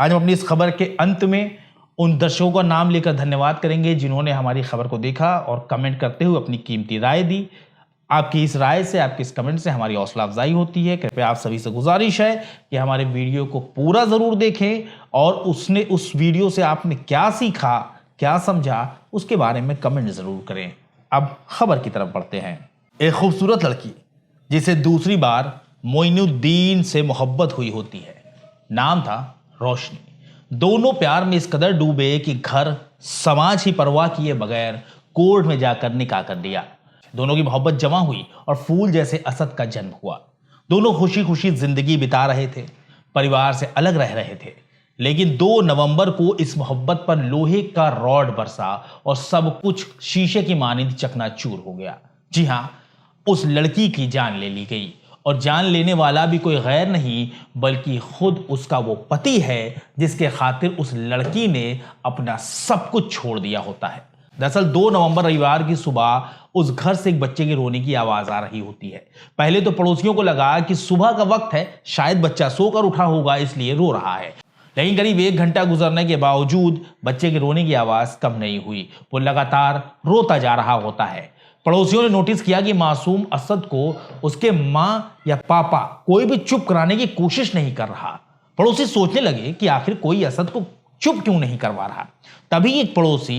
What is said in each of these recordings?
आज हम अपनी इस खबर के अंत में उन दर्शकों का नाम लेकर धन्यवाद करेंगे जिन्होंने हमारी खबर को देखा और कमेंट करते हुए अपनी कीमती राय दी। आपकी इस राय से, आपके इस कमेंट से हमारी हौसला अफजाई होती है। कृपया आप सभी से गुजारिश है कि हमारे वीडियो को पूरा जरूर देखें और उस वीडियो से आपने क्या सीखा, क्या समझा, उसके बारे में कमेंट जरूर करें। अब खबर की तरफ बढ़ते हैं। एक खूबसूरत लड़की जिसे दूसरी बार मोइनुद्दीन से मोहब्बत हुई होती है, नाम था रोशनी। दोनों प्यार में इस कदर डूबे कि घर समाज की परवाह किए बगैर कोर्ट में जाकर निकाह कर दिया। दोनों की मोहब्बत जमा हुई और फूल जैसे असद का जन्म हुआ। दोनों खुशी खुशी जिंदगी बिता रहे थे, परिवार से अलग रह रहे थे। लेकिन 2 नवंबर को इस मोहब्बत पर लोहे का रॉड बरसा और सब कुछ शीशे की मानिंद चकनाचूर हो गया। जी हां, उस लड़की की जान ले ली गई और जान लेने वाला भी कोई गैर नहीं बल्कि खुद उसका वो पति है जिसके खातिर उस लड़की ने अपना सब कुछ छोड़ दिया होता है। दरअसल 2 नवंबर रविवार की सुबह उस घर से एक बच्चे के रोने की आवाज आ रही होती है। पहले तो पड़ोसियों को लगा कि सुबह का वक्त है, शायद बच्चा सोकर उठा होगा इसलिए रो रहा है। लेकिन करीब 1 घंटा गुजरने के बावजूद बच्चे के रोने की आवाज कम नहीं हुई। वो लगातार रोता जा रहा होता है। पड़ोसियों ने नोटिस किया कि मासूम असद को उसके मां या पापा कोई भी चुप कराने की कोशिश नहीं कर रहा। पड़ोसी सोचने लगे कि आखिर कोई असद को चुप क्यों नहीं करवा रहा। तभी एक पड़ोसी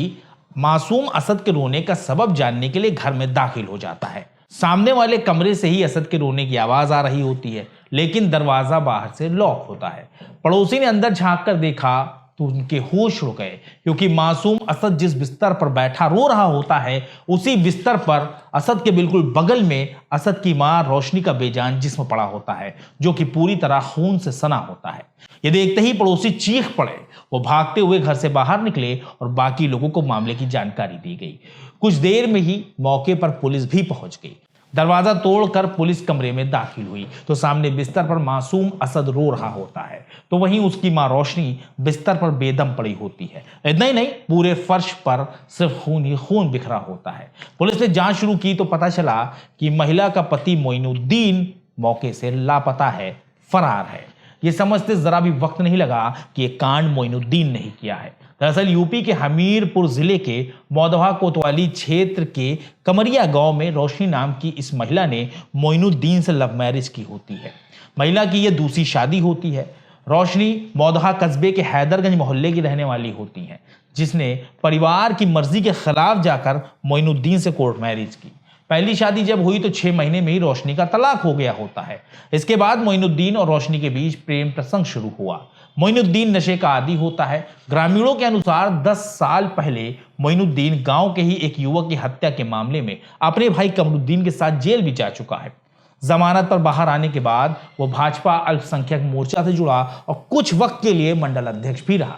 मासूम असद के रोने का सबब जानने के लिए घर में दाखिल हो जाता है। सामने वाले कमरे से ही असद के रोने की आवाज आ रही होती है, लेकिन दरवाजा बाहर से लॉक होता है। पड़ोसी ने अंदर झांक कर देखा तो उनके होश उड़ गए, क्योंकि मासूम असद जिस बिस्तर पर बैठा रो रहा होता है उसी बिस्तर पर असद के बिल्कुल बगल में असद की मां रोशनी का बेजान जिस्म पड़ा होता है, जो कि पूरी तरह खून से सना होता है। ये देखते ही पड़ोसी चीख पड़े। वो भागते हुए घर से बाहर निकले और बाकी लोगों को मामले की जानकारी दी गई। कुछ देर में ही मौके पर पुलिस भी पहुंच गई। दरवाजा तोड़कर पुलिस कमरे में दाखिल हुई तो सामने बिस्तर पर मासूम असद रो रहा होता है, तो वहीं उसकी मां रोशनी बिस्तर पर बेदम पड़ी होती है। इतना ही नहीं, पूरे फर्श पर सिर्फ खून ही खून बिखरा होता है। पुलिस ने जांच शुरू की तो पता चला कि महिला का पति मोइनुद्दीन मौके से लापता है, फरार है। ये समझते जरा भी वक्त नहीं लगा कि यह कांड मोइनुद्दीन ने ही किया है। दरअसल यूपी के हमीरपुर जिले के मौदवा कोतवाली क्षेत्र के कमरिया गांव में रोशनी नाम की इस महिला ने मोइनुद्दीन से लव मैरिज की होती है। महिला की यह दूसरी शादी होती है। रोशनी मौदहा कस्बे के हैदरगंज मोहल्ले की रहने वाली होती हैं, जिसने परिवार की मर्जी के खिलाफ जाकर मोइनुद्दीन से कोर्ट मैरिज की। पहली शादी जब हुई तो 6 महीने में ही रोशनी का तलाक हो गया होता है। इसके बाद मोइनुद्दीन और रोशनी के बीच प्रेम प्रसंग शुरू हुआ। मोइनुद्दीन नशे का आदी होता है। ग्रामीणों के अनुसार 10 साल पहले मोइनुद्दीन गांव के ही एक युवक की हत्या के मामले में अपने भाई कमरुद्दीन के साथ जेल भी जा चुका है। जमानत पर बाहर आने के बाद वो भाजपा अल्पसंख्यक मोर्चा से जुड़ा और कुछ वक्त के लिए मंडल अध्यक्ष भी रहा।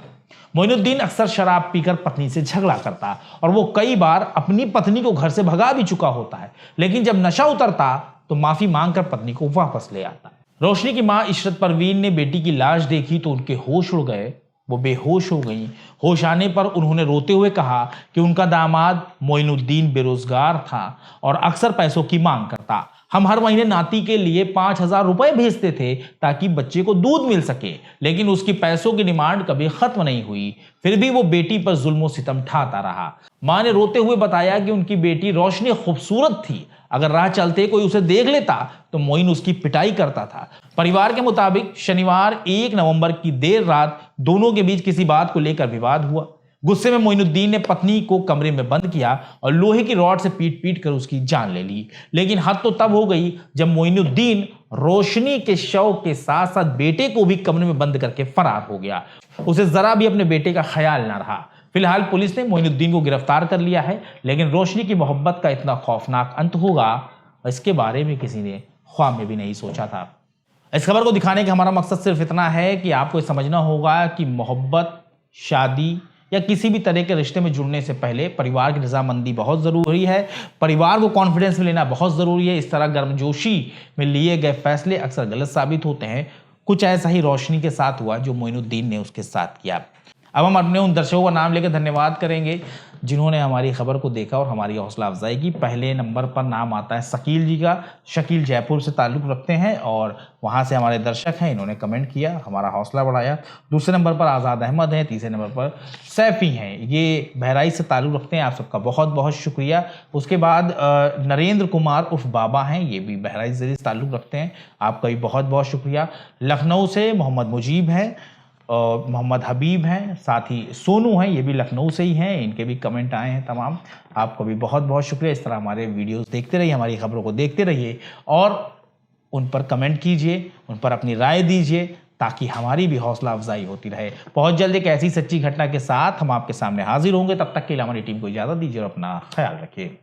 मोइनुद्दीन अक्सर शराब पीकर पत्नी से झगड़ा करता और वो कई बार अपनी पत्नी को घर से भगा भी चुका होता है, लेकिन जब नशा उतरता तो माफी मांगकर पत्नी को वापस ले आता। रोशनी की मां इशरत परवीन ने बेटी की लाश देखी तो उनके होश उड़ गए। वो बेहोश हो गई। होश आने पर उन्होंने रोते हुए कहा कि उनका दामाद मोइनुद्दीन बेरोजगार था और अक्सर पैसों की मांग करता। हम हर महीने नाती के लिए 5,000 रुपए भेजते थे ताकि बच्चे को दूध मिल सके, लेकिन उसकी पैसों की डिमांड कभी खत्म नहीं हुई। फिर भी वो बेटी पर जुल्म सितम ढाता रहा। मां ने रोते हुए बताया कि उनकी बेटी रोशनी खूबसूरत थी, अगर राह चलते कोई उसे देख लेता तो मोइन उसकी पिटाई करता था। परिवार के मुताबिक शनिवार 1 नवंबर की देर रात दोनों के बीच किसी बात को लेकर विवाद हुआ। गुस्से में मोइनुद्दीन ने पत्नी को कमरे में बंद किया और लोहे की रॉड से पीट पीट कर उसकी जान ले ली। लेकिन हद तो तब हो गई जब मोइनुद्दीन रोशनी के शव के साथ साथ बेटे को भी कमरे में बंद करके फरार हो गया। उसे जरा भी अपने बेटे का ख्याल ना रहा। फिलहाल पुलिस ने मोइनुद्दीन को गिरफ्तार कर लिया है, लेकिन रोशनी की मोहब्बत का इतना खौफनाक अंत होगा इसके बारे में किसी ने ख्वाब में भी नहीं सोचा था। इस खबर को दिखाने का हमारा मकसद सिर्फ इतना है कि आपको समझना होगा कि मोहब्बत, शादी या किसी भी तरह के रिश्ते में जुड़ने से पहले परिवार की रजामंदी बहुत ज़रूरी है। परिवार को कॉन्फिडेंस में लेना बहुत ज़रूरी है। इस तरह गर्मजोशी में लिए गए फैसले अक्सर गलत साबित होते हैं। कुछ ऐसा ही रोशनी के साथ हुआ जो मोइनुद्दीन ने उसके साथ किया। अब हम अपने उन दर्शकों का नाम लेकर धन्यवाद करेंगे जिन्होंने हमारी खबर को देखा और हमारी हौसला अफजाई की। पहले नंबर पर नाम आता है शकील जी का। शकील जयपुर से ताल्लुक़ रखते हैं और वहाँ से हमारे दर्शक हैं, इन्होंने कमेंट किया, हमारा हौसला बढ़ाया। दूसरे नंबर पर आज़ाद अहमद हैं। तीसरे नंबर पर सैफ़ी हैं, ये बहराइच से ताल्लुक़ रखते हैं। आप सबका बहुत बहुत शुक्रिया। उसके बाद नरेंद्र कुमार उर्फ बाबा हैं, ये भी बहराइच ज़िले से ताल्लुक़ रखते हैं। आपका भी बहुत बहुत शुक्रिया। लखनऊ से मोहम्मद मुजीब हैं और मोहम्मद हबीब हैं, साथ ही सोनू हैं, ये भी लखनऊ से ही हैं, इनके भी कमेंट आए हैं तमाम। आपको भी बहुत बहुत शुक्रिया। इस तरह हमारे वीडियोस देखते रहिए, हमारी खबरों को देखते रहिए और उन पर कमेंट कीजिए, उन पर अपनी राय दीजिए ताकि हमारी भी हौसला अफजाई होती रहे। बहुत जल्द एक ऐसी सच्ची घटना के साथ हम आपके सामने हाजिर होंगे। तब तक के लिए हमारी टीम को इजाज़त दीजिए और अपना ख्याल रखिए।